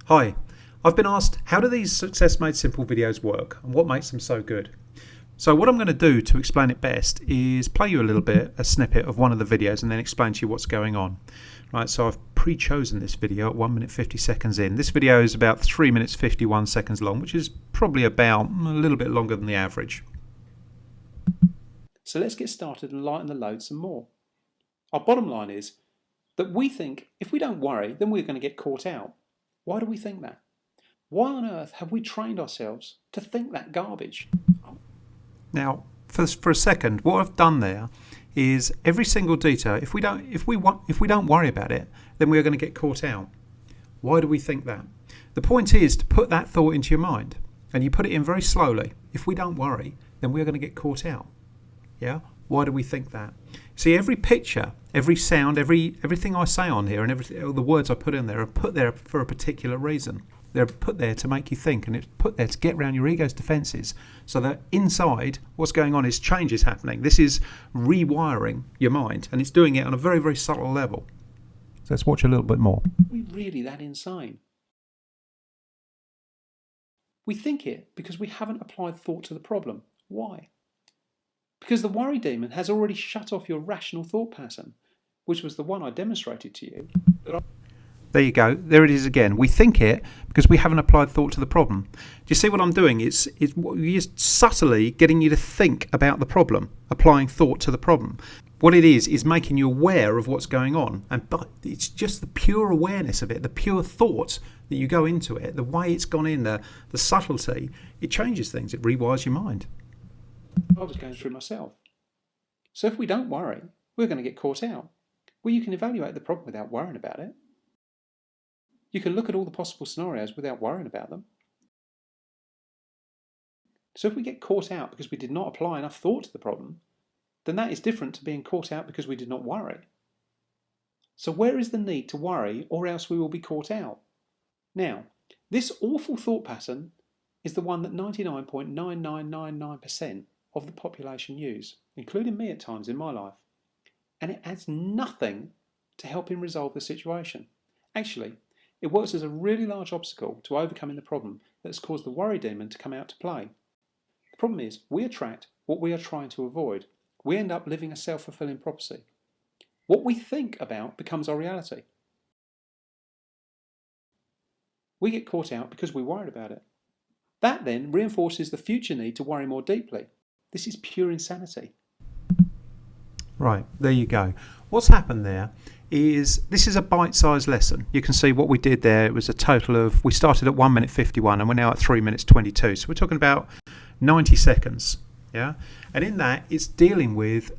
Hi, I've been asked how do these Success Made Simple videos work and what makes them so good. So what I'm going to do to explain it best is play you a snippet of one of the videos and then explain to you what's going on. Right, so I've pre-chosen this video at 1 minute 50 seconds in. This video is about 3 minutes 51 seconds long, which is probably about a little bit longer than the average. So let's get started and lighten the load some more. Our bottom line is that we think if we don't worry, then we're going to get caught out. Why do we think that? Why on earth have we trained ourselves to think that garbage? Now, for a second, what I've done there is every single detail. If we don't worry about it, then we are going to get caught out. Why do we think that? The point is to put that thought into your mind, and you put it in very slowly. If we don't worry, then we are going to get caught out. Yeah. Why do we think that? See, every picture, every sound, everything I say on here, and all the words I put in there are put there for a particular reason. They're put there to make you think, and it's put there to get around your ego's defences, so that inside what's going on is change is happening. This is rewiring your mind, and it's doing it on a very, very subtle level. So let's watch a little bit more. Are we really that insane? We think it because we haven't applied thought to the problem. Why? Because the worry demon has already shut off your rational thought pattern, which was the one I demonstrated to you. There you go. There it is again. We think it because we haven't applied thought to the problem. Do you see what I'm doing? It's just subtly getting you to think about the problem, applying thought to the problem. What it is making you aware of what's going on. But it's just the pure awareness of it, the pure thought that you go into it, the way it's gone in, the subtlety, it changes things. It rewires your mind. I was going through myself. So if we don't worry, we're going to get caught out. Well, you can evaluate the problem without worrying about it. You can look at all the possible scenarios without worrying about them. So if we get caught out because we did not apply enough thought to the problem, then that is different to being caught out because we did not worry. So where is the need to worry, or else we will be caught out? Now, this awful thought pattern is the one that 99.9999% of the population use, including me at times in my life. And it adds nothing to helping resolve the situation. Actually, it works as a really large obstacle to overcoming the problem that has caused the worry demon to come out to play. The problem is we attract what we are trying to avoid. We end up living a self-fulfilling prophecy. What we think about becomes our reality. We get caught out because we're worried about it. That then reinforces the future need to worry more deeply. This is pure insanity. Right, there you go. What's happened there is this is a bite-sized lesson. You can see what we did there. It was a total of, we started at 1 minute 51 and we're now at 3 minutes 22. So we're talking about 90 seconds. Yeah, and in that it's dealing with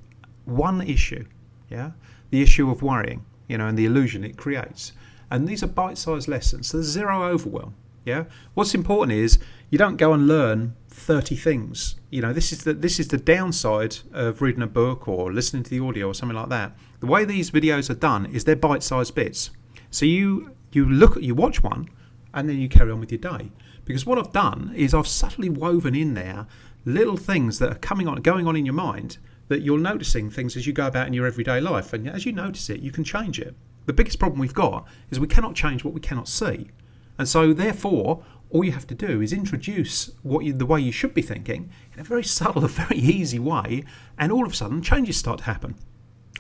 one issue. Yeah, the issue of worrying, and the illusion it creates. And these are bite-sized lessons. So there's zero overwhelm. Yeah. What's important is you don't go and learn 30 things. This is the downside of reading a book or listening to the audio or something like that. The way these videos are done is they're bite-sized bits. So you watch one and then you carry on with your day. Because what I've done is I've subtly woven in there little things that are going on in your mind that you're noticing things as you go about in your everyday life. And as you notice it, you can change it. The biggest problem we've got is we cannot change what we cannot see. And so therefore, all you have to do is introduce the way you should be thinking in a very subtle, a very easy way, and all of a sudden changes start to happen.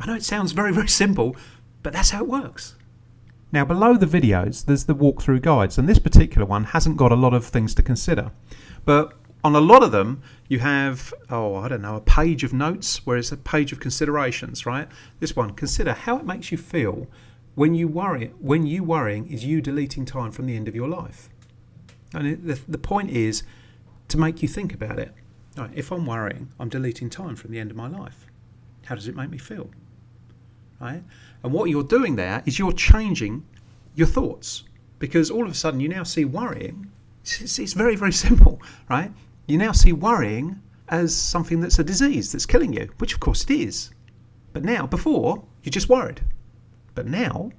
I know it sounds very, very simple, but that's how it works. Now below the videos, there's the walkthrough guides, and this particular one hasn't got a lot of things to consider. But on a lot of them, you have, a page of notes, where it's a page of considerations, right? This one, consider how it makes you feel when you worrying is you deleting time from the end of your life. And the point is to make you think about it. Right, if I'm worrying, I'm deleting time from the end of my life. How does it make me feel? Right? And what you're doing there is you're changing your thoughts, because all of a sudden you now see worrying. It's very, very simple, right? You now see worrying as something that's a disease that's killing you, which of course it is. But now, before, you just worried. But now,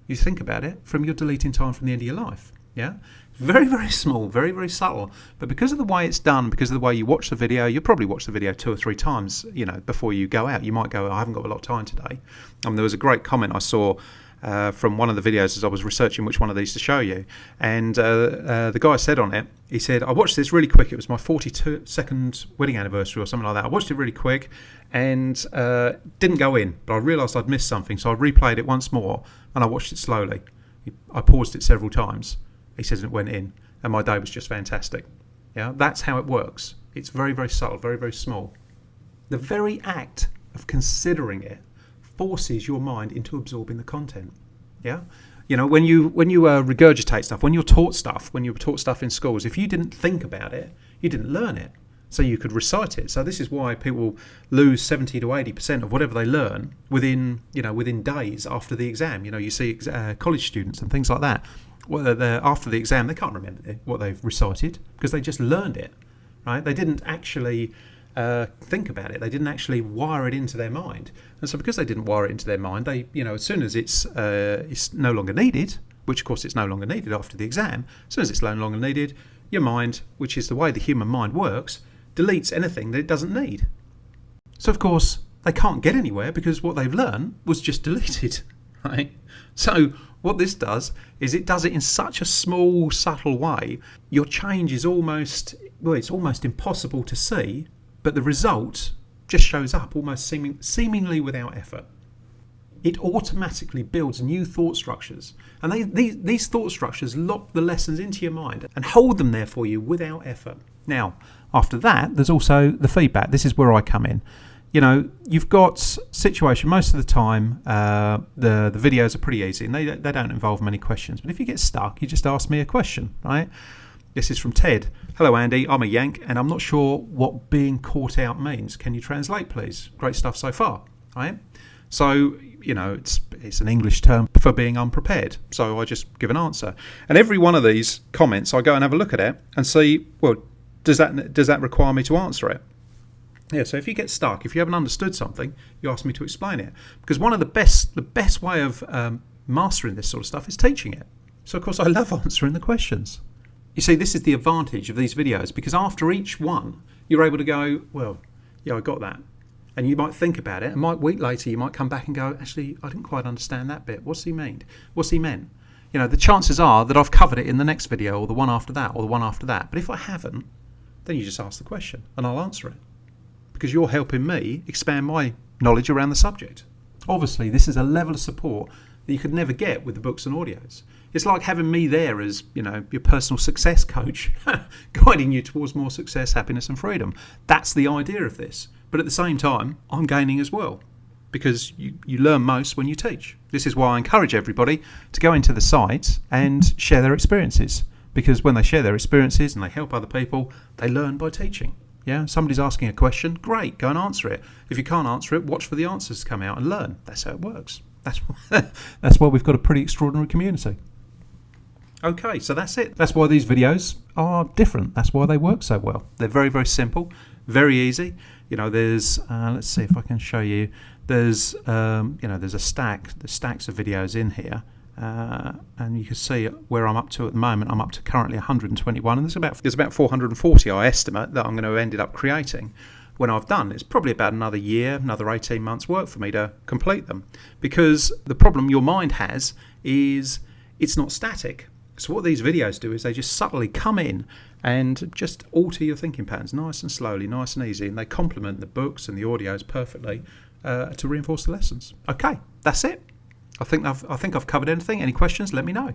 you think about it from your deleting time from the end of your life. Yeah? Very, very small, very, very subtle. But because of the way it's done, because of the way you watch the video, you'll probably watch the video 2 or 3 times, before you go out. You might go, I haven't got a lot of time today. There was a great comment I saw from one of the videos as I was researching which one of these to show you. And the guy said on it, he said, I watched this really quick. It was my 42nd wedding anniversary or something like that. I watched it really quick and didn't go in, but I realised I'd missed something. So I replayed it once more and I watched it slowly. I paused it several times. He says it went in and my day was just fantastic. Yeah, that's how it works. It's very, very subtle, very, very small. The very act of considering it forces your mind into absorbing the content. Yeah, you know, when you regurgitate stuff, when you're taught stuff in schools, if you didn't think about it, you didn't learn it. So you could recite it. So this is why people lose 70 to 80% of whatever they learn within days after the exam. You know, you see college students and things like that. Well, after the exam, they can't remember what they've recited because they just learned it. Right? They didn't actually think about it. They didn't actually wire it into their mind. And so because they didn't wire it into their mind, they, you know, as soon as it's no longer needed, which of course it's no longer needed after the exam, as soon as it's no longer needed, your mind, which is the way the human mind works, deletes anything that it doesn't need. So of course they can't get anywhere because what they've learned was just deleted. Right? So what this does is it does it in such a small, subtle way. Your change is almost impossible to see, but the result just shows up almost seemingly without effort. It automatically builds new thought structures, and these thought structures lock the lessons into your mind and hold them there for you without effort. Now, after that, there's also the feedback. This is where I come in. You know, you've got situation most of the time. The videos are pretty easy and they don't involve many questions. But if you get stuck, you just ask me a question, right? This is from Ted. Hello, Andy. I'm a Yank and I'm not sure what being caught out means. Can you translate, please? Great stuff so far, right? So, you know, it's an English term for being unprepared. So I just give an answer. And every one of these comments, I go and have a look at it and see, well, does that require me to answer it? Yeah, so if you get stuck, if you haven't understood something, you ask me to explain it. Because one of the best way of mastering this sort of stuff is teaching it. So, of course, I love answering the questions. You see, this is the advantage of these videos, because after each one, you're able to go, well, yeah, I got that. And you might think about it, and a week later, you might come back and go, actually, I didn't quite understand that bit. What's he meant? You know, the chances are that I've covered it in the next video, or the one after that, or the one after that. But if I haven't, then you just ask the question, and I'll answer it. Because you're helping me expand my knowledge around the subject. Obviously, this is a level of support that you could never get with the books and audios. It's like having me there as, you know, your personal success coach, guiding you towards more success, happiness and freedom. That's the idea of this. But at the same time, I'm gaining as well, because you learn most when you teach. This is why I encourage everybody to go into the site and share their experiences, because when they share their experiences and they help other people, they learn by teaching. Yeah, somebody's asking a question, great, go and answer it. If you can't answer it, watch for the answers to come out and learn. That's how it works. That's why we've got a pretty extraordinary community. Okay, so that's it. That's why these videos are different. That's why they work so well. They're very, very simple, very easy. You know, there's, let's see if I can show you. There's, there's there's stacks of videos in here. And you can see where I'm up to at the moment. I'm up to currently 121, and there's about 440 I estimate that I'm going to end up creating when I've done. It's probably about another 18 months work for me to complete them, because the problem your mind has is it's not static. So what these videos do is they just subtly come in and just alter your thinking patterns nice and slowly, nice and easy, and they complement the books and the audios perfectly to reinforce the lessons. Okay, that's it. I think I've covered anything. Any questions, let me know.